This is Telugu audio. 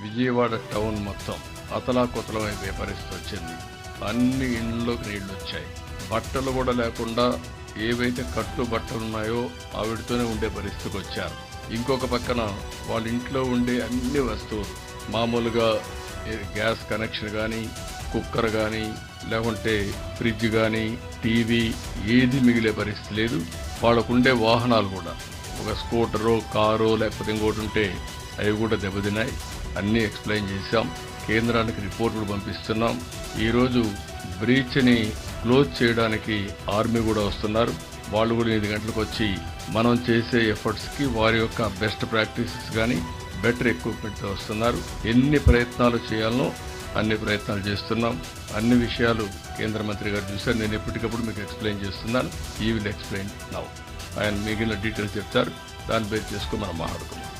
విజయవాడ టౌన్ మొత్తం అతలాకుతలం అయిపోయే పరిస్థితి వచ్చింది. అన్ని ఇండ్లోకి నీళ్లు వచ్చాయి. బట్టలు కూడా లేకుండా ఏవైతే కట్టు బట్టలు ఉన్నాయో ఆవిడతోనే ఉండే పరిస్థితికి వచ్చారు. ఇంకొక పక్కన వాళ్ళ ఇంట్లో ఉండే అన్ని వస్తువులు, మామూలుగా గ్యాస్ కనెక్షన్ కానీ, కుక్కర్ కానీ, లేకుంటే ఫ్రిడ్జ్ కానీ, టీవీ ఏది మిగిలే పరిస్థితి లేదు. వాళ్ళకుండే వాహనాలు కూడా, ఒక స్కూటరో కారో లేకపోతే ఇంకోటి ఉంటే అవి కూడా దెబ్బతిన్నాయి. అన్నీ ఎక్స్ప్లెయిన్ చేశాం. కేంద్రానికి రిపోర్టులు పంపిస్తున్నాం. ఈరోజు బ్రీచ్ని క్లోజ్ చేయడానికి ఆర్మీ కూడా వస్తున్నారు. వాళ్ళు కూడా 8 గంటలకు వచ్చి మనం చేసే ఎఫర్ట్స్కి వారి యొక్క బెస్ట్ ప్రాక్టీసెస్ కానీ బెటర్ ఎక్విప్మెంట్తో వస్తున్నారు. ఎన్ని ప్రయత్నాలు చేయాలనో అన్ని ప్రయత్నాలు చేస్తున్నాం. అన్ని విషయాలు కేంద్ర మంత్రి గారు చూశారు. నేను ఎప్పటికప్పుడు మీకు ఎక్స్ప్లెయిన్ చేస్తున్నాను. ఈ విల్ ఎక్స్ప్లెయిన్ నౌ. ఆయన మిగిలిన డీటెయిల్స్ చెప్తారు. దాన్ని బేస్ చేసుకుని మనం మాట్లాడుకుందాం.